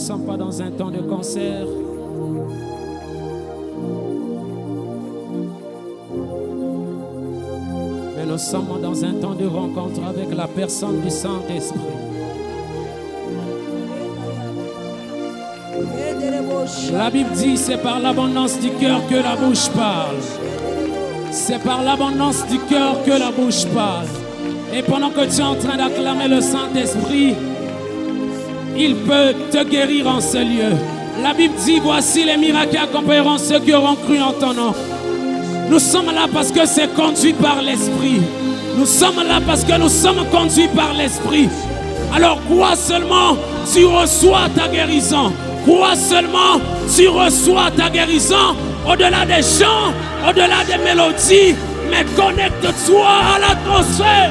sommes pas dans un temps de concert. Mais nous sommes dans un temps de rencontre avec la personne du Saint-Esprit. La Bible dit, c'est par l'abondance du cœur que la bouche parle. C'est par l'abondance du cœur que la bouche parle. Et pendant que tu es en train d'acclamer le Saint-Esprit, il peut te guérir en ce lieu. La Bible dit, voici les miracles qui accompagneront ceux qui auront cru en ton nom. Nous sommes là parce que c'est conduit par l'Esprit. Nous sommes là parce que nous sommes conduits par l'Esprit. Alors crois seulement, tu reçois ta guérison. Crois seulement, tu reçois ta guérison. Au-delà des chants, au-delà des mélodies, mais connecte-toi à l'atmosphère.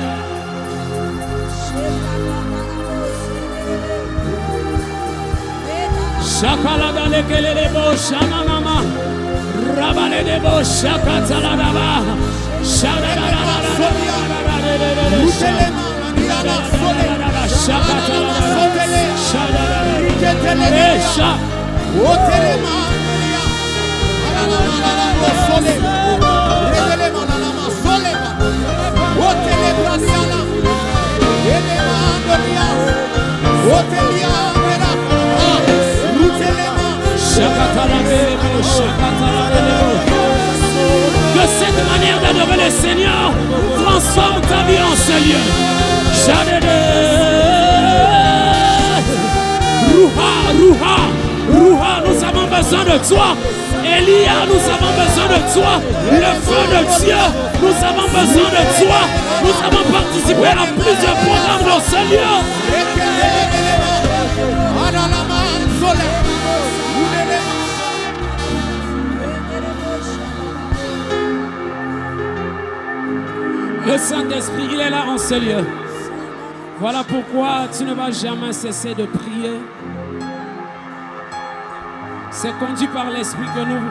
Shakala kelelebo shananama rabalebo shakatalaba shadadadada que cette manière d'adorer le Seigneur transforme ta vie en ce lieu. Ruha, nous avons besoin de toi. Elia, nous avons besoin de toi. Le feu de Dieu, nous avons besoin de toi. Nous avons participé à plusieurs programmes dans ce lieu. Le Saint-Esprit, il est là en ce lieu. Voilà pourquoi tu ne vas jamais cesser de prier. C'est conduit par l'Esprit que nous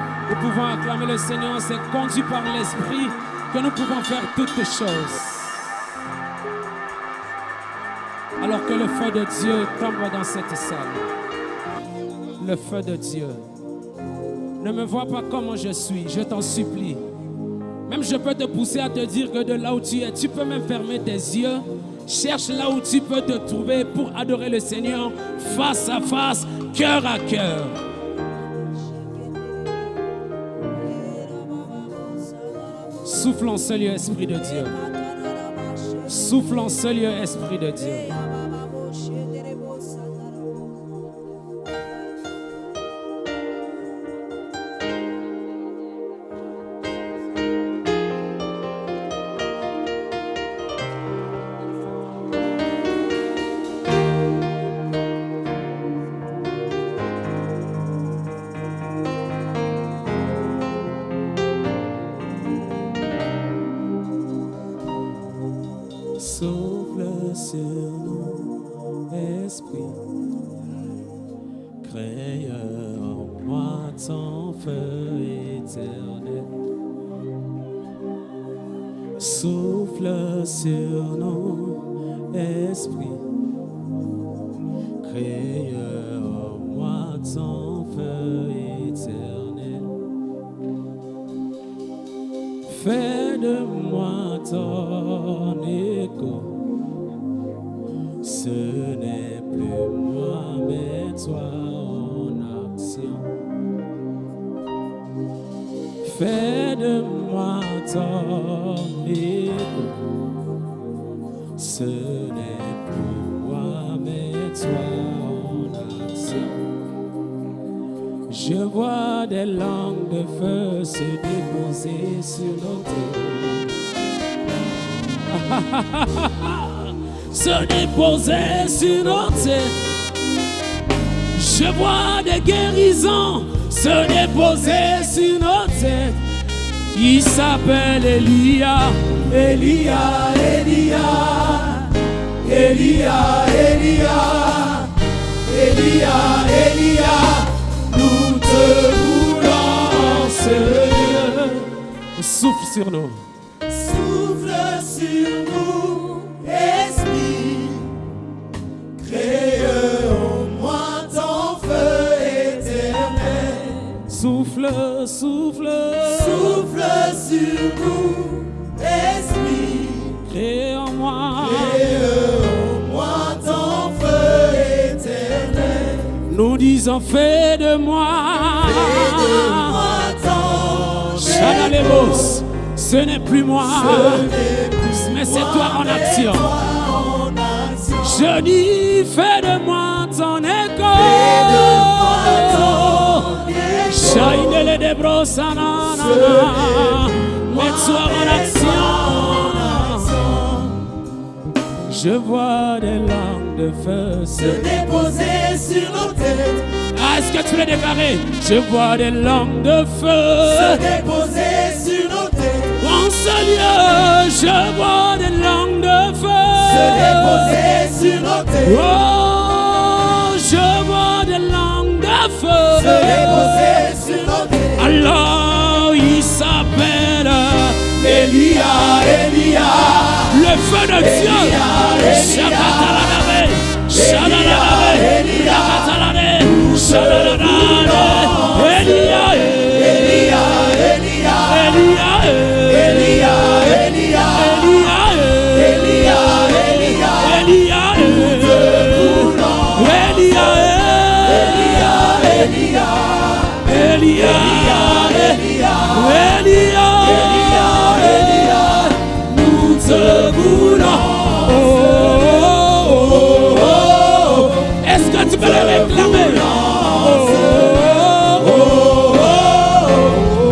pouvons acclamer le Seigneur. C'est conduit par l'Esprit que nous pouvons faire toutes choses. Alors que le feu de Dieu tombe dans cette salle. Le feu de Dieu. Ne me vois pas comment je suis, je t'en supplie. Même je peux te pousser à te dire que de là où tu es, tu peux même fermer tes yeux. Cherche là où tu peux te trouver pour adorer le Seigneur face à face, cœur à cœur. Souffle en ce lieu, Esprit de Dieu. Souffle en ce lieu, Esprit de Dieu. Souffle sur nous, Esprit, créeur en moi ton feu éternel. Souffle sur nous, Esprit, créeur en moi ton feu éternel. Fais de moi ton écho. Ce n'est plus moi, mais toi en action. Fais de moi ton écho. Ce n'est plus moi, mais toi en action. Je vois des langues de feu se déposer sur nos têtes. Se déposer sur nos têtes. Je vois des guérisons se déposer sur nos têtes. Il s'appelle Elia, Elia, Elia, Elia, Elia, Elia, Elia. Nous te voulons en ce lieu. Souffle sur nous. Souffle sur nous, Esprit, crée en moi ton feu souffle. Souffle sur nous, Esprit. Crée en moi. Crée en moi ton feu éternel. Nous disons fais de moi. Fais de moi ton Chadalemos, ce n'est plus moi. Mais c'est toi en action. Je dis fais de moi ton écho. Shine les débros, mets-toi en action. Je vois des langues de feu se déposer sur nos têtes. Ah, est-ce que tu peux déclarer? Je vois des langues de feu se déposer sur nos têtes. En ce lieu, je vois des langues de feu se déposer sur nos têtes. Oh, je vois des langues de feu se déposer sur nos têtes. Alors, il s'appelle Elia, Elia. Le feu de Dieu. Shakatalade, Shadalade, Shakatalade, Shadalade, Elia, Elia, Elia, Elia, Elia, Elia, Elia, Elia, Elia, Elia, Elia, nous te voulons. Est-ce que tu peux le réclamer?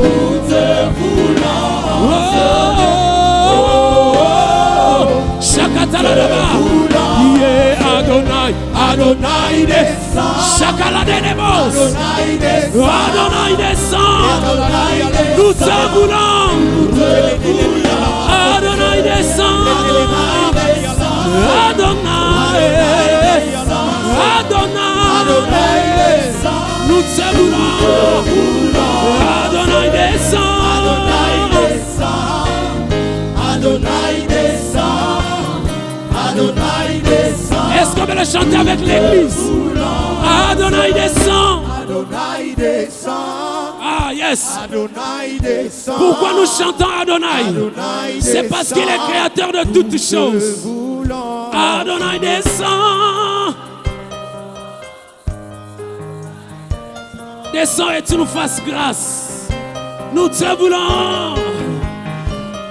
nous te voulons. Shakatalaba, yeah, Adonai, Adonai descend. Shakalademos, Adonai descend. Nous te voulons. Adonai descend. Adonai, Adonai, nous te voulons. Adonai descend. Adonai descend. Adonai descend. Est-ce qu'on peut le chanter avec l'église? Adonai descend. Adonai descend. Ah yes. Adonai descend. Pourquoi nous chantons Adonai? Adonai C'est parce qu'il est créateur de toutes choses. voulons. Adonai descend. Descends et tu nous fasses grâce. Nous te voulons.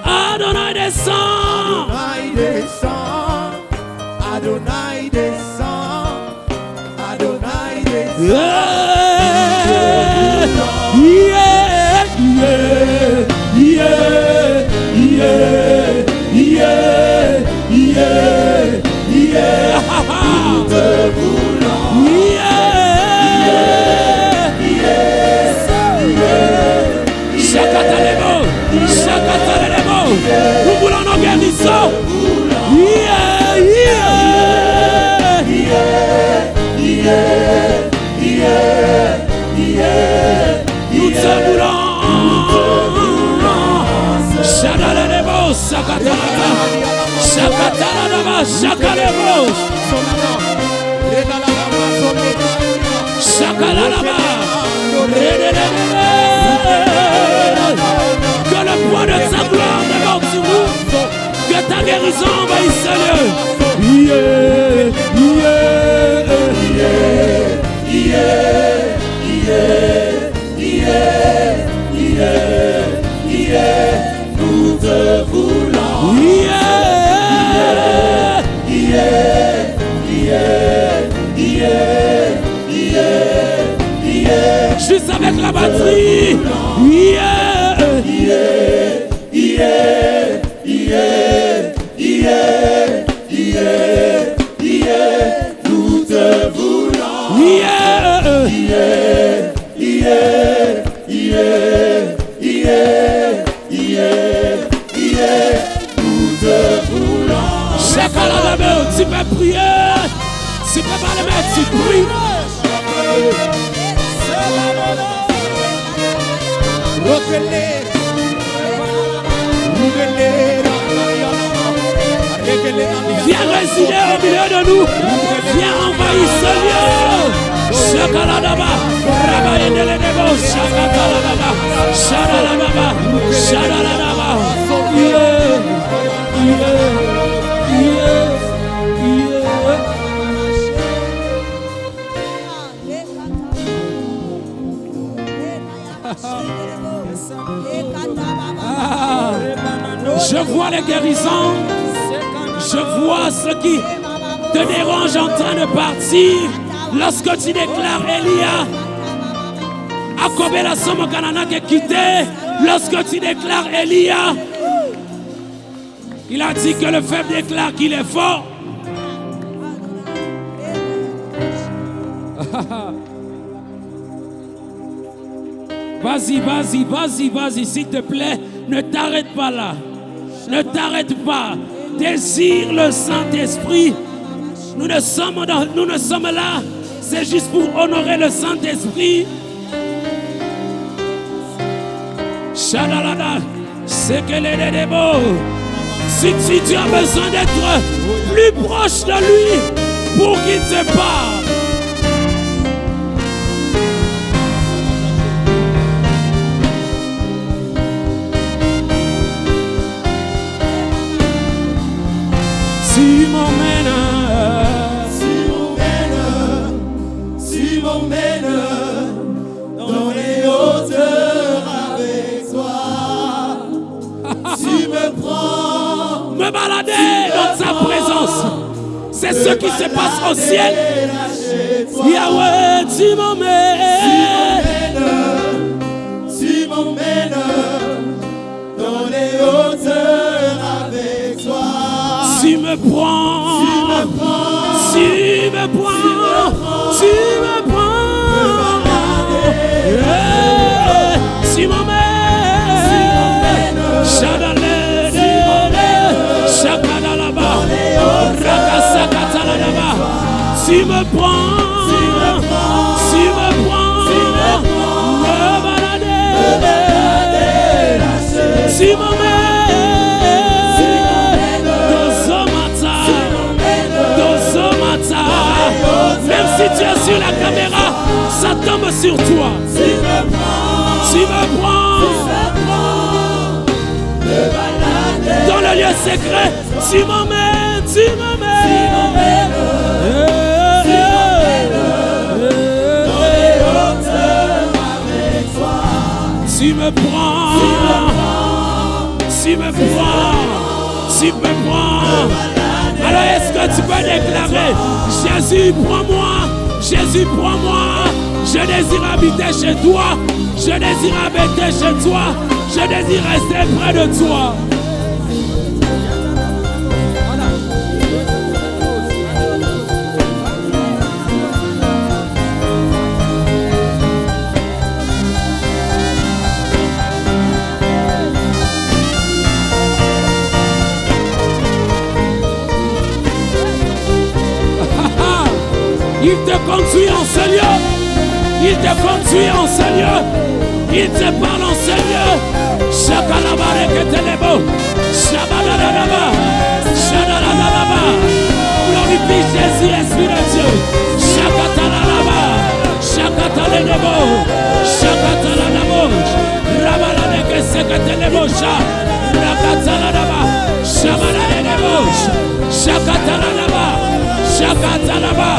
Adonai descend. Adonai descend. Adonai descend. Adonai descend. Yeah, yeah, yeah, yeah, yeah, yeah, yeah. Nous te voulons. Shakatalebo, Shakatalebo. Nous voulons nos guérisons. Yeah, yeah, Yeah, yeah, yeah. nous te voulons. Shadalebo, Shakatalaba, Shakatalaba, Shakalebo, Shakalaba. Que le poids de sa gloire déborde sur nous. Que ta guérison envahisse ce lieu. Yeah, yeah, Yeah, yeah, yeah, yeah. Nous te voulons. yeah. Yeah, yeah, yeah, yeah, yeah. Juste avec la batterie. Yeah, Yeah, yeah, yeah, yeah, yeah, yeah. Nous te voulons. yeah. Yeah, yeah, yeah, yeah, yeah, yeah. Nous te voulons. Chacun a la main, tu peux prier. Tu peux pas le mettre, tu pries. Viens résider au milieu de nous. Viens envahir ce lieu. Shakaladaba, Rabayendelebo, Shakatalababa, Shadalababa, Shadaladaba. Je vois les guérisons, je vois ce qui te dérange en train de partir lorsque tu déclares Elia. Akobela Somo Kanana qui est quitté lorsque tu déclares Elia. Il a dit que le faible déclare qu'il est fort. Vas-y, vas-y, vas-y, vas-y, s'il te plaît, ne t'arrête pas là. Ne t'arrête pas. Désire le Saint-Esprit. Nous ne sommes là, c'est juste pour honorer le Saint-Esprit. Shadalada, c'est que les démons. Si tu as besoin d'être plus proche de lui pour qu'il te parle. Si m'emmène dans les hauteurs avec toi. Tu me prends, me balader dans sa présence. C'est ce qui se passe au ciel. Yahweh, tu m'emmènes dans les hauteurs avec toi. Tu me prends, tu me prends. Tu m'emmènes, Shadalede, Shakadalaba, Rakasakatalaba. Tu me prends, me balader, tu m'emmènes, Dozomata, même si tu es sur la caméra, ça tombe sur toi. Tu me prends, dans le lieu secret, tu m'emmènes. Tu me prends. Alors est-ce que tu peux déclarer, Jésus, prends-moi. Je désire habiter chez toi. Je désire habiter chez toi. Je désire rester près de toi. Il te conduit en ce lieu. Il te conduit en ce lieu. Il te parle en ce lieu. Shakalabare ketelebo. Shabadadadaba. Shadadadadaba. Glorifie Jésus, Esprit de Dieu. Shakatalaba. Shakatalenebo. Shakatalanabo. Rabalade keseketelebo. Rakatalaba. Shabadalenebo. Shakatalaba. Shakatalaba.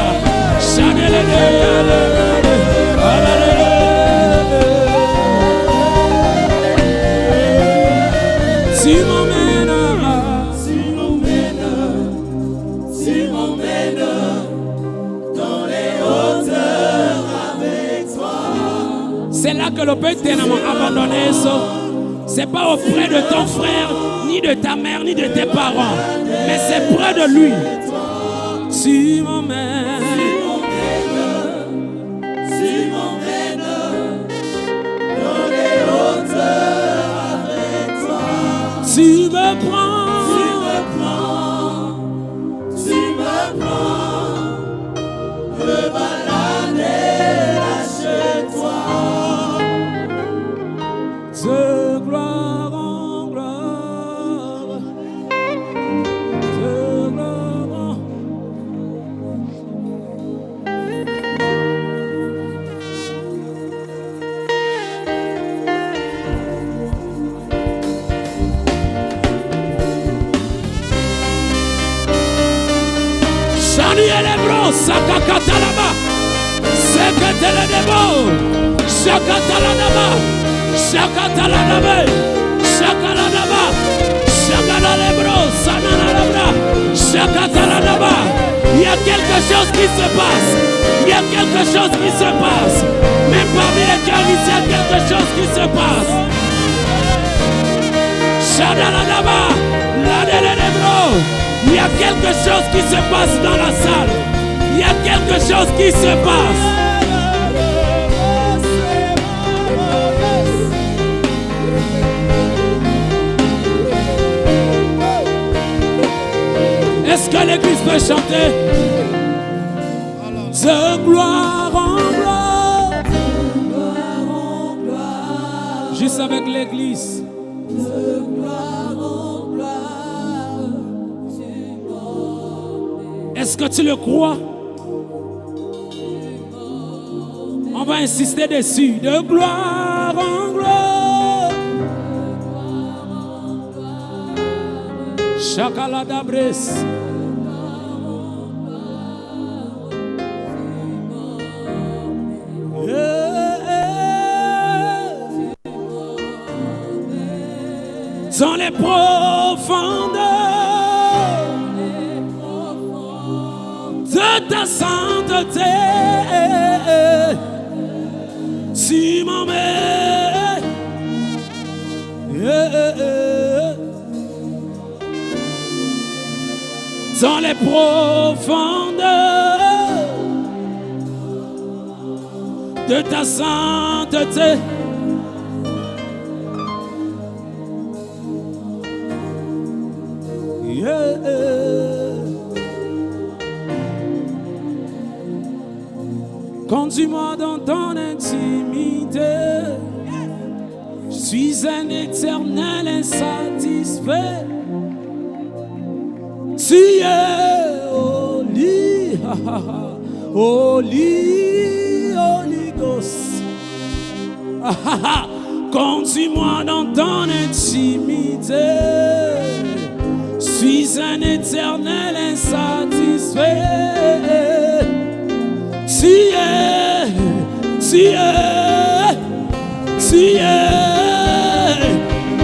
Tu m'emmènes dans les hauteurs avec toi. C'est là que le Père t'a abandonné. C'est pas auprès de ton frère, ni de ta mère, ni de tes parents, mais c'est près de lui. Tu m'emmènes. Tu me prends, me balader chez toi. De gloire en gloire, de gloire en... lebro sakakatalaba. Seketeledebo. Shakatalanaba. Shakatalanaba. Shakalanaba. Shakalalebro sananalabra. Shakatalanaba. Il y a quelque chose qui se passe. Il y a quelque chose qui se passe. Même parmi les cœurs ici, il y a quelque chose qui se passe. Shadalanaba. Il y a quelque chose qui se passe dans la salle. Il y a quelque chose qui se passe. Est-ce que l'église peut chanter? De gloire en gloire. Juste avec l'église. De gloire en gloire. Est-ce que tu le crois? On va insister dessus. De gloire en gloire. Chakaladabres. Dans les profondeurs de ta sainteté, tu m'emmènes. Dans les profondeurs de ta sainteté. Conduis-moi dans ton intimité. Je suis un éternel insatisfait. Tu es Holy, Holy, Holy Ghost. Conduis-moi dans ton intimité. Je suis un éternel insatisfait. Tu es.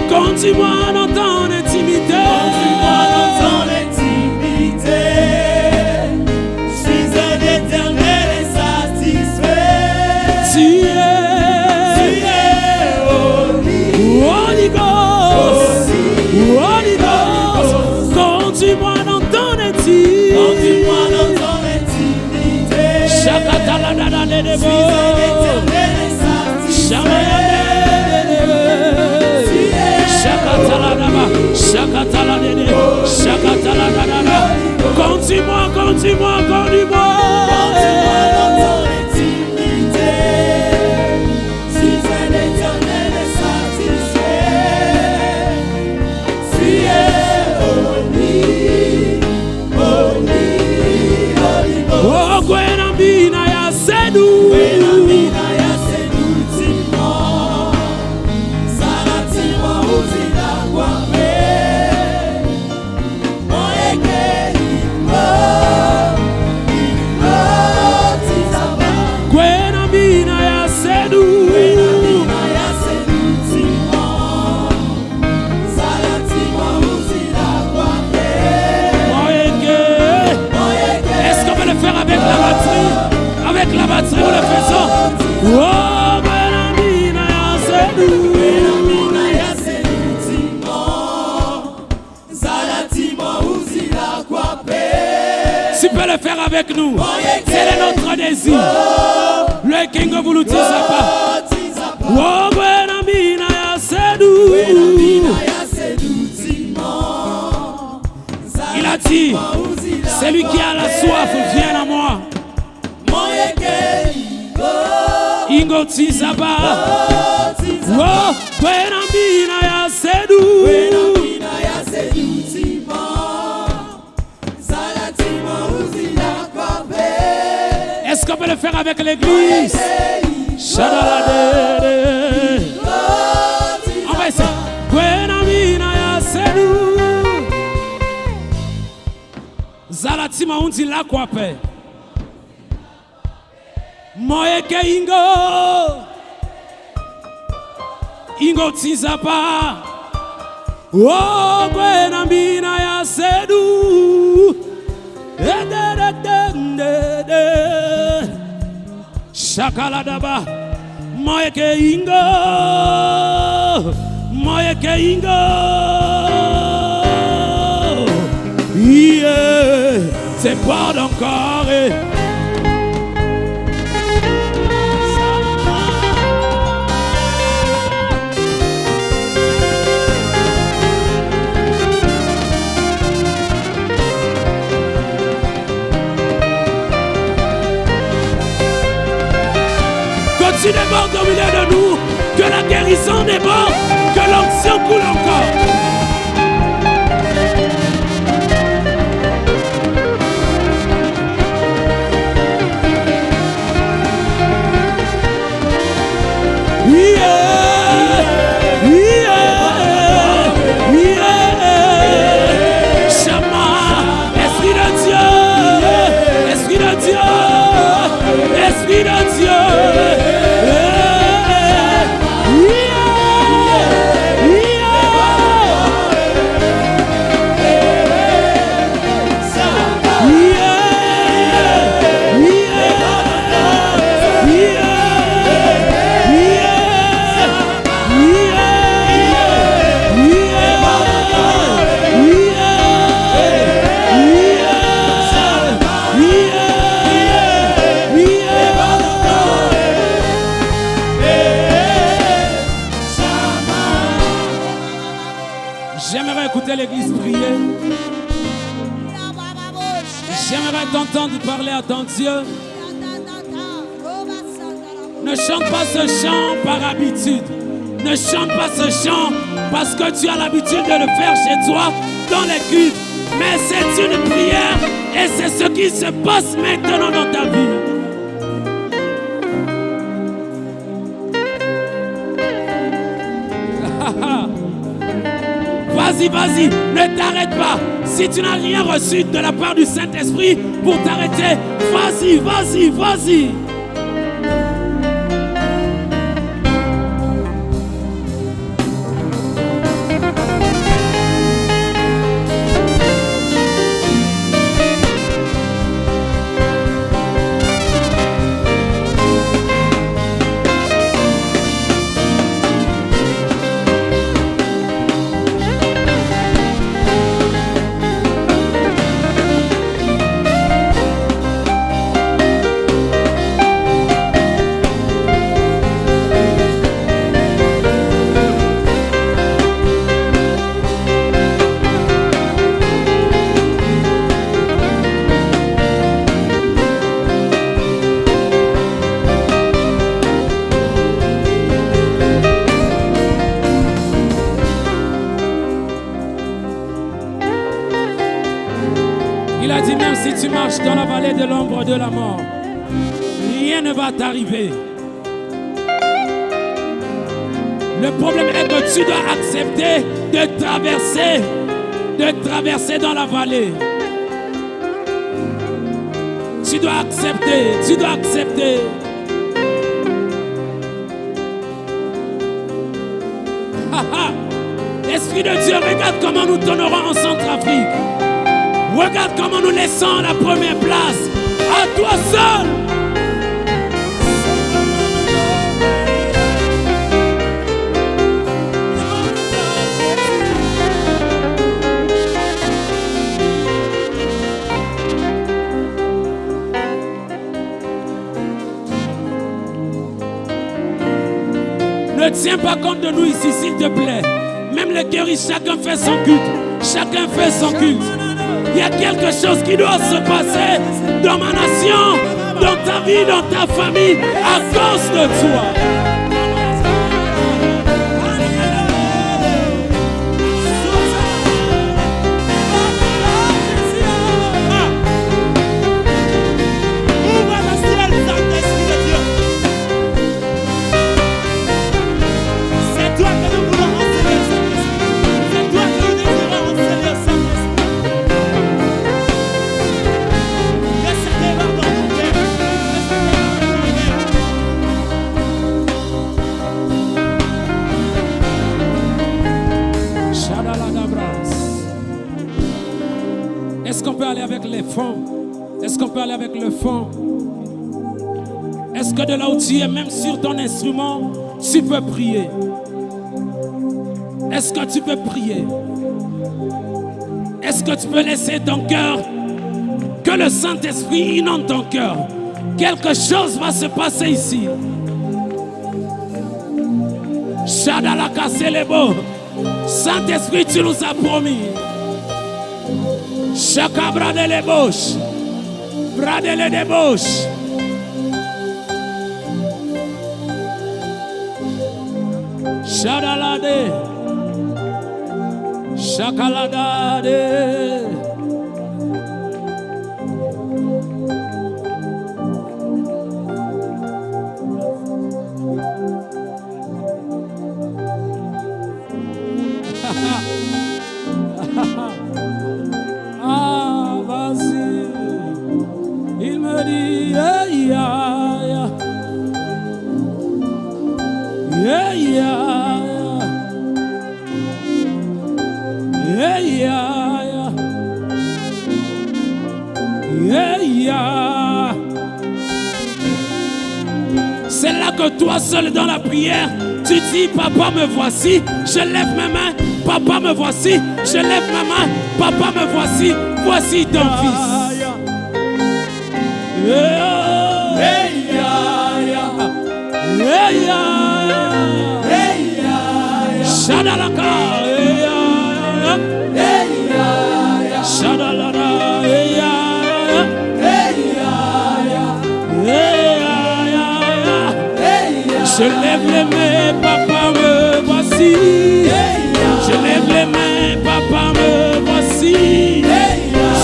Conduis-moi dans ton intimité. Conduis-moi dans ton intimité. Je suis un éternel insatisfait. Tu es Holy Ghost. Holy Ghost. Conduis-moi dans ton intimité. Conduis-moi dans ton intimité. Chakatalanaba. Je suis un éternel insatisfait. Conduis-moi, conduis-moi, conduis-moi. Conduis-moi dans ton intimité. Je suis un éternel insatisfait. Tu es Holy, Holy, Holy Ghost. Oh, Gwenambina ya sedu. Gwenambina ya sedu timo. Salatimo uzila kwame. Moyeke imo. Imo tizaba. Gwenambina ya sedu. Gwenambina ya sedu timo. Salatimo uzila kwame. Moyeke. Est-ce qu'on peut le faire avec la batterie? Avec la batterie, nous le faisons. Oh, Gwenambina ya sedu. Gwenambina ya sedu timo. Salatimo uzila kwame. Tu peux le faire avec nous. C'est notre désir. Le King of Bulutizapa. Oh, Gwenambina ya sedu. Il a dit, celui qui a la soif, viens à moi. Ingo Tizaba. Oh, Gwenambina ya sedu. Est-ce qu'on peut le faire avec l'église? Shadalade. On va essayer. Gwenambina ya sedu. Bâtiment on dit la quoi paix. Moye ke ingo. Ingo tizapa. Oh gwe na mbina ya sedu. Shakala daba. Moye ke ingo. Moye ke ingo. Yeah, c'est pas encore. Que tu débordes au milieu de nous, que la guérison déborde, que l'onction coule encore. J'aimerais écouter l'église prier. J'aimerais t'entendre parler à ton Dieu. Ne chante pas ce chant par habitude. Ne chante pas ce chant parce que tu as l'habitude de le faire chez toi dans les cultes. Mais c'est une prière et c'est ce qui se passe maintenant dans ta vie. Vas-y, vas-y, ne t'arrête pas. Si tu n'as rien reçu de la part du Saint-Esprit pour t'arrêter, vas-y, vas-y, vas-y. Il a dit même si tu marches dans la vallée de l'ombre de la mort, rien ne va t'arriver. Le problème est que tu dois accepter de traverser dans la vallée. Tu dois accepter. Esprit de Dieu, regarde comment nous t'honorons en Centrafrique. Regarde comment nous laissons la première place à toi seul. Ne tiens pas compte de nous ici, s'il te plaît. Même les guéris, chacun fait son culte. Chacun fait son culte. Il y a quelque chose qui doit se passer dans ma nation, dans ta vie, dans ta famille, à cause de toi. Est-ce qu'on peut aller avec les fonds? Est-ce qu'on peut aller avec le fond? Est-ce que de là où tu es, même sur ton instrument, tu peux prier? Est-ce que tu peux prier? Est-ce que tu peux laisser ton cœur, que le Saint-Esprit inonde ton cœur? Quelque chose va se passer ici. Shadalaka Selebo. Saint-Esprit, tu nous as promis. Chaka bradele bosh. Bradele de bosh. Shadalade. Shakaladade. Ah, vas-y. Il me dit, yeah, yeah, yeah, yeah, yeah, yeah, yeah, yeah. C'est là que toi seul dans la prière, tu dis, papa me voici, je lève mes mains, papa me voici, je lève ma main, papa me voici, voici ton fils. Shadalaka, Shadalada, je lève les mains, papa me voici. Je lève les mains, papa me voici.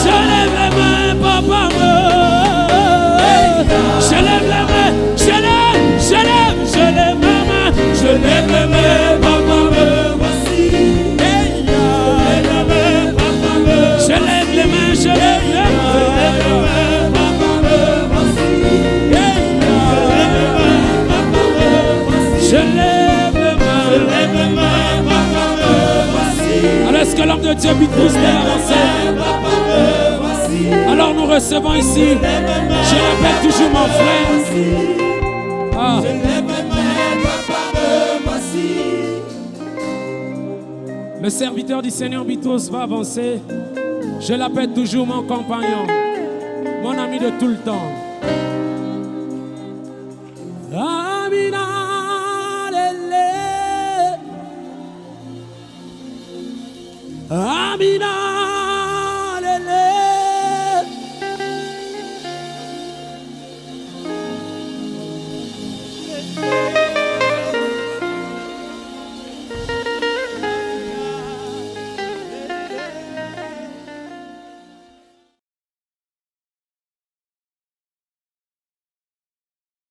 Je lève les mains, papa me. Je lève les mains, je lève mes mains. Je lève les mains, papa me voici. Je lève les mains, je lève les mains, papa me voici. Je lève les mains, papa me voici. Alors est-ce que l'homme de Dieu Bitrus peut avancer? Alors nous recevons ici, je rappelle toujours mon frère. Ah. Le serviteur du Seigneur Bitrus va avancer. Je l'appelle toujours mon compagnon, mon ami de tout le temps. Amina. Amina.